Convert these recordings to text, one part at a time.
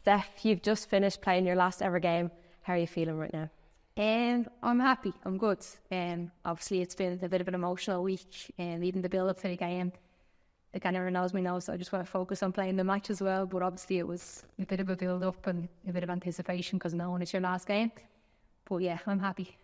Steph, you've just finished playing your last ever game. How are you feeling right now? I'm happy. I'm good. Obviously, it's been a bit of an emotional week, and even the build up to the game. Like, anyone knows me now, so I just want to focus on playing the match as well. But obviously, it was a bit of a build up and a bit of anticipation because knowing it's your last game. But yeah, I'm happy.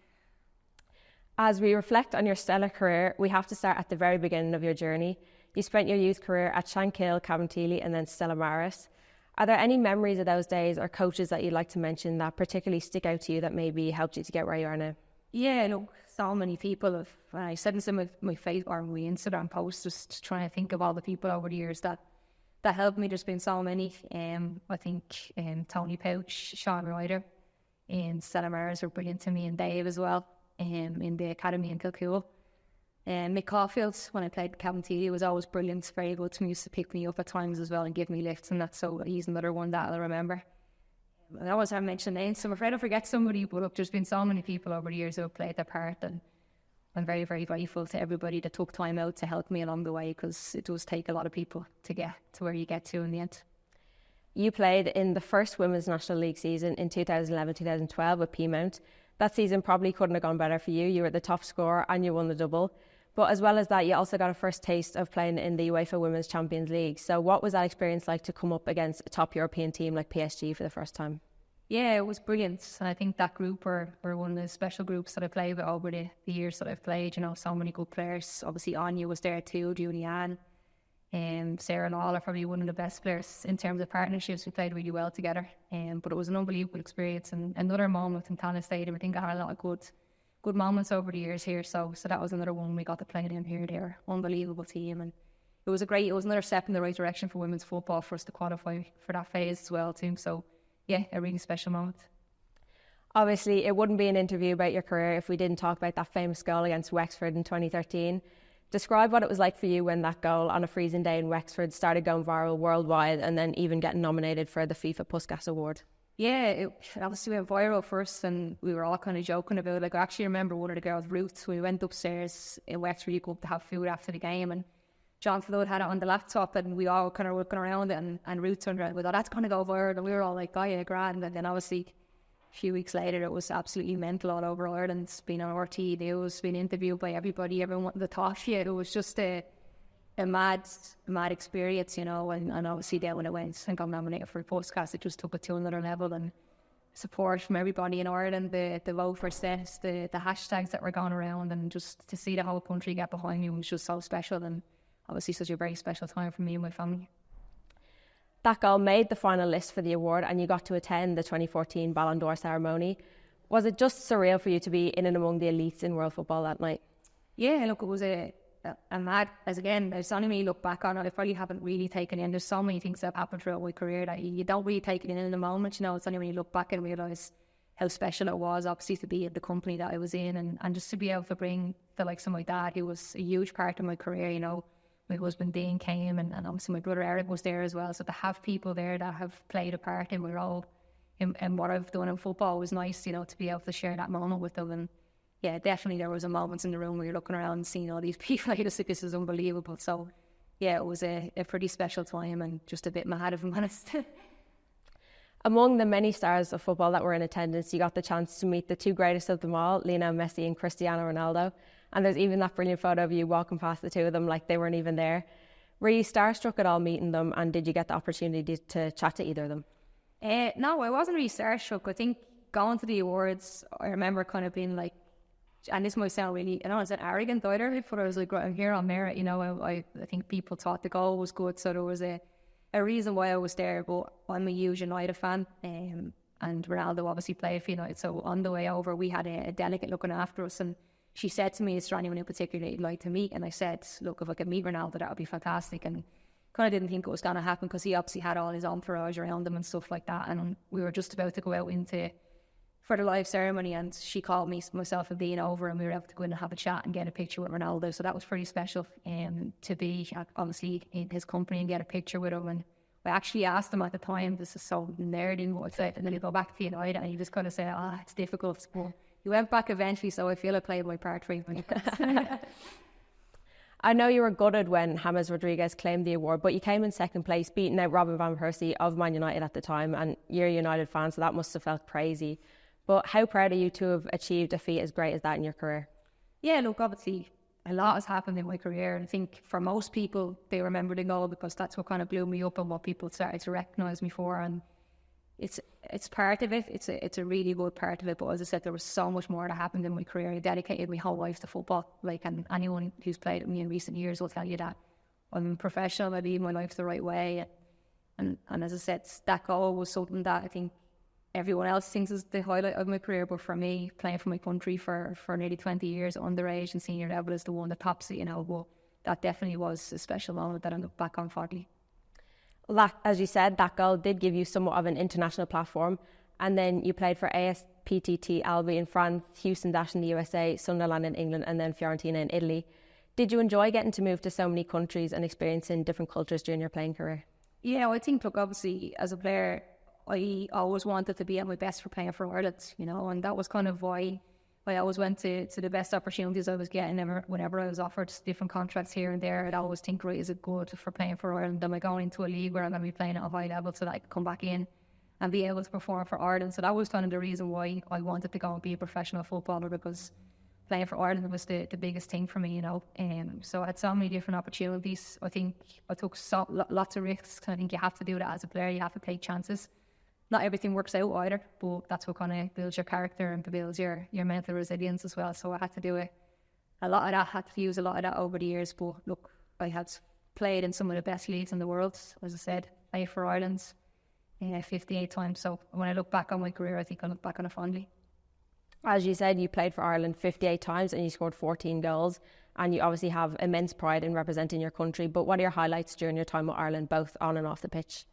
As we reflect on your stellar career, we have to start at the very beginning of your journey. You spent your youth career at Shankill, Cabinteely, and then Stella Maris. Are there any memories of those days or coaches that you'd like to mention that particularly stick out to you that maybe helped you to get where you are now? Yeah, look, so many people I said in some of my Facebook or my Instagram posts, just trying to think of all the people over the years that helped me. There's been so many. I think Tony Pouch, Sean Ryder, and Stella Maris were brilliant to me, and Dave as well, in the academy in Kilcool. Mick Caulfield, when I played Cabinteely, was always brilliant, very good to me, used to pick me up at times as well and give me lifts, and that's so he's another one that I'll remember. I always have mentioned names, so I'm afraid I'll forget somebody, but look, there's been so many people over the years who have played their part, and I'm very, very grateful to everybody that took time out to help me along the way, because it does take a lot of people to get to where you get to in the end. You played in the first Women's National League season in 2011-2012 with Peamount. That season probably couldn't have gone better for you. You were the top scorer and you won the double. But as well as that, you also got a first taste of playing in the UEFA Women's Champions League. So what was that experience like to come up against a top European team like PSG for the first time? Yeah, it was brilliant. And I think that group were one of the special groups that I played with over the years that I've played. You know, so many good players. Obviously, Anya was there too, Julianne. Sarah and all are probably one of the best players in terms of partnerships. We played really well together. But it was an unbelievable experience. And another moment in Tallaght Stadium. I think I had a lot of good moments over the years here, so that was another one we got to play in here. They were unbelievable team, and it was another step in the right direction for women's football for us to qualify for that phase as well too. So yeah, a really special moment. Obviously, it wouldn't be an interview about your career if we didn't talk about that famous goal against Wexford in 2013. Describe what it was like for you when that goal on a freezing day in Wexford started going viral worldwide and then even getting nominated for the FIFA Puskas Award. Yeah, it obviously went viral first, and we were all kind of joking about it. Like, I actually remember one of the girls, Ruth, we went upstairs in Wexford, you go up to have food after the game, and John Flood had it on the laptop, and we all kind of looking around it, and Ruth turned around and we thought, that's going to go viral, and we were all like, oh yeah, grand. And then obviously a few weeks later, it was absolutely mental all over Ireland. It's been on RT News, been interviewed by everyone wanted to talk to you. It was just a mad experience, you know, and obviously then when it went and got nominated for a podcast, it just took it to another level, and support from everybody in Ireland, the vote for Steph, the hashtags that were going around, and just to see the whole country get behind me was just so special, and obviously such a very special time for me and my family. That goal made the final list for the award, and you got to attend the 2014 Ballon d'Or ceremony. Was it just surreal for you to be in and among the elites in world football that night? Yeah, look, it was a mad, as again, it's only when you look back on it, I probably haven't really taken in. There's so many things that have happened throughout my career that you don't really take it in the moment, you know. It's only when you look back and realise how special it was, obviously, to be at the company that I was in, and just to be able to bring the likes of my dad, who was a huge part of my career, you know. My husband Dean came, and obviously my brother Eric was there as well. So to have people there that have played a part in my role in what I've done in football was nice, you know, to be able to share that moment with them. And yeah, definitely there was a moments in the room where you're looking around and seeing all these people. I just think this is unbelievable. So yeah, it was a pretty special time, and just a bit mad, if I'm honest. Among the many stars of football that were in attendance, you got the chance to meet the two greatest of them all, Lionel Messi and Cristiano Ronaldo. And there's even that brilliant photo of you walking past the two of them like they weren't even there. Were you starstruck at all meeting them, and did you get the opportunity to chat to either of them? No, I wasn't really starstruck. I think going to the awards, I remember kind of being like, and this might sound really, I don't know, it's an arrogant either, but I was like, I'm here on merit, you know. I think people thought the goal was good, so there was a reason why I was there. But I'm a huge United fan, and Ronaldo obviously played for United, so on the way over we had a delegate looking after us, and she said to me, is there anyone in particular that you'd like to meet? And I said, look, if I could meet Ronaldo, that would be fantastic. And kind of didn't think it was going to happen, because he obviously had all his entourage around him and stuff like that, and we were just about to go out for the live ceremony, and she called me, myself and Dean, over, and we were able to go in and have a chat and get a picture with Ronaldo. So that was pretty special, to be obviously in his company and get a picture with him. And I actually asked him at the time, this is so nerdy what I said, and then he'd go back to United and he just kind of said, it's difficult. But he went back eventually, so I feel I played my part for him. I know you were gutted when James Rodriguez claimed the award, but you came in second place, beating out Robin van Persie of Man United at the time, and you're a United fan, so that must have felt crazy. But how proud are you to have achieved a feat as great as that in your career? Yeah, look, obviously a lot has happened in my career, and I think for most people they remember the goal because that's what kind of blew me up and what people started to recognise me for, and it's part of it. It's a really good part of it. But as I said, there was so much more that happened in my career. I dedicated my whole life to football. And anyone who's played with me in recent years will tell you that I'm a professional. I lead my life the right way. And as I said, that goal was something that I think everyone else thinks is the highlight of my career. But for me, playing for my country for nearly 20 years, underage and senior level, is the one that tops it. But that definitely was a special moment that I look back on fondly. That, as you said, that goal did give you somewhat of an international platform, and then you played for ASPTT Albi in France, Houston Dash in the USA, Sunderland in England, and then Fiorentina in Italy. Did you enjoy getting to move to so many countries and experiencing different cultures during your playing career? Yeah, I think, look, obviously as a player, I always wanted to be at my best for playing for Ireland, and that was kind of why I always went to the best opportunities I was getting. Whenever I was offered different contracts here and there, I'd always think, right, is it good for playing for Ireland? Am I going into a league where I'm going to be playing at a high level so that I can come back in and be able to perform for Ireland? So that was kind of the reason why I wanted to go and be a professional footballer, because playing for Ireland was the biggest thing for me, So I had so many different opportunities. I think I took lots of risks. I think you have to do that as a player. You have to take chances. Not everything works out either, but that's what kind of builds your character and builds your mental resilience as well. So I had to do a lot of that, had to use a lot of that over the years. But look, I had played in some of the best leagues in the world. As I said, played for Ireland 58 times. So when I look back on my career, I think I look back on it fondly. As you said, you played for Ireland 58 times and you scored 14 goals. And you obviously have immense pride in representing your country. But what are your highlights during your time with Ireland, both on and off the pitch?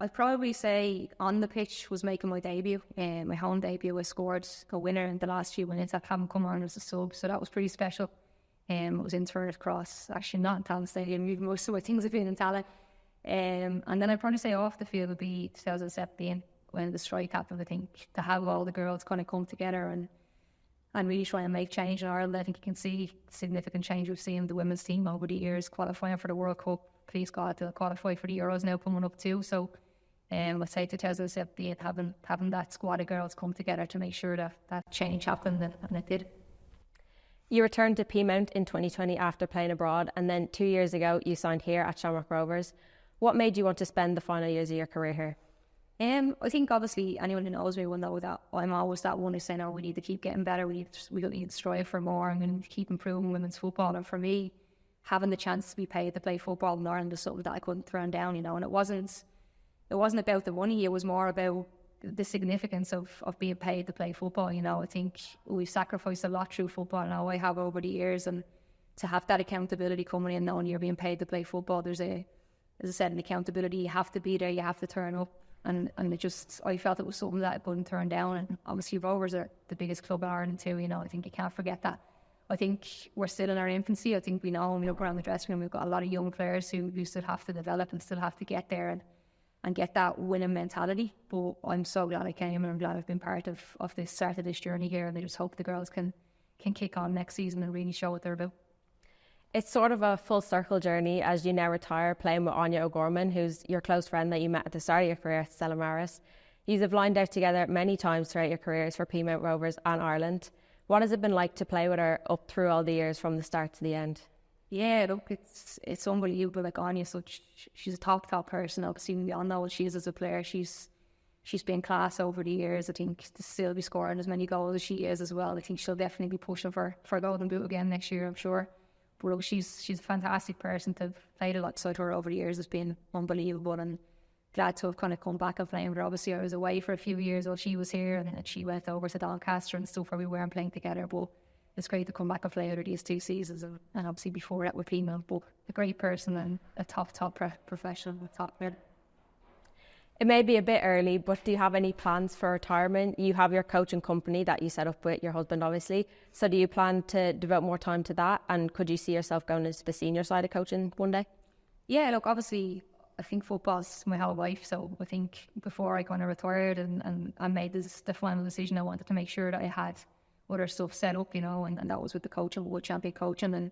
I'd probably say on the pitch was making my debut. My home debut, I scored a winner in the last few minutes. I haven't come on as a sub, so that was pretty special. It was in Turner's Cross, actually not in Talon Stadium. Most of my things have been in Talon. And then I'd probably say off the field would be 2017 when the strike happened. I think to have all the girls kind of come together and really try and make change in Ireland. I think you can see significant change we've seen in the women's team over the years, qualifying for the World Cup. Please God, to qualify for the Euros now coming up too. So let's say 2017, having that squad of girls come together to make sure that change happened, and it did. You returned to Peamount in 2020 after playing abroad, and then 2 years ago you signed here at Shamrock Rovers. What made you want to spend the final years of your career here? I think obviously anyone who knows me will know that I'm always that one who's saying, we need to keep getting better, we need to strive for more, and we need to keep improving women's football. And for me, having the chance to be paid to play football in Ireland is something that I couldn't turn down, and it wasn't about the money, it was more about the significance of being paid to play football. I think we've sacrificed a lot through football now, I have over the years, and to have that accountability coming in knowing you're being paid to play football, there's as I said, an accountability. You have to be there, you have to turn up, and I felt it was something that I couldn't turn down. And obviously Rovers are the biggest club in Ireland too, I think you can't forget that. I think we're still in our infancy. I think we know when we look around the dressing room, we've got a lot of young players who still have to develop and still have to get there and get that winning mentality. But I'm so glad I came, and I'm glad I've been part of this start of this journey here, and I just hope the girls can kick on next season and really show what they're about. It's sort of a full circle journey as you now retire, playing with Anya O'Gorman, who's your close friend that you met at the start of your career at Stella Maris. You have lined out together many times throughout your careers for Peamount Rovers and Ireland. What has it been like to play with her up through all the years from the start to the end? Yeah, look, it's unbelievable. Like Anya, she's a top person. Obviously, we all know what she is as a player. She's been class over the years. I think to still be scoring as many goals as she is as well. I think she'll definitely be pushing for a golden boot again next year, I'm sure. But look, she's a fantastic person to have played alongside her over the years. It's been unbelievable, and glad to have kind of come back and playing with her. Obviously, I was away for a few years while she was here, and then she went over to Doncaster and stuff where we weren't playing together. But it's great to come back and play with her these 2 seasons, and obviously before that with Peamount. But a great person and a top professional, top player. It may be a bit early, but do you have any plans for retirement? You have your coaching company that you set up with your husband, obviously. So do you plan to devote more time to that? And could you see yourself going into the senior side of coaching one day? Yeah, look, obviously, I think football's my whole life. So I think before I kind of retired and I made the final decision, I wanted to make sure that I had other stuff set up, and that was with the coaching, with champion coaching. And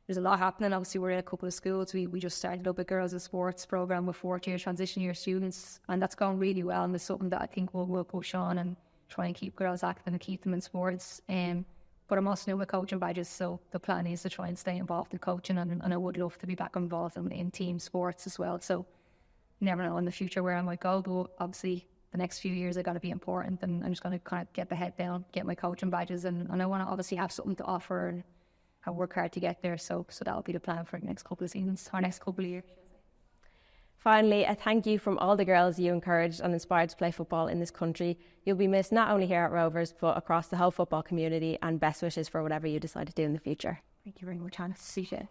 there's a lot happening. Obviously, we're in a couple of schools. We just started up a girls in sports program with 4th-year transition year students, and that's gone really well. And it's something that I think we'll push on and try and keep girls active and keep them in sports. But I'm also new with coaching badges, so the plan is to try and stay involved in coaching, and I would love to be back involved in team sports as well. So you never know in the future where I might go, but obviously the next few years are going to be important, and I'm just going to kind of get the head down, get my coaching badges, and I want to obviously have something to offer, and I work hard to get there. So that'll be the plan for the next couple of seasons, or next couple of years. Finally, a thank you from all the girls you encouraged and inspired to play football in this country. You'll be missed not only here at Rovers, but across the whole football community, and best wishes for whatever you decide to do in the future. Thank you very much, Hannah. See you.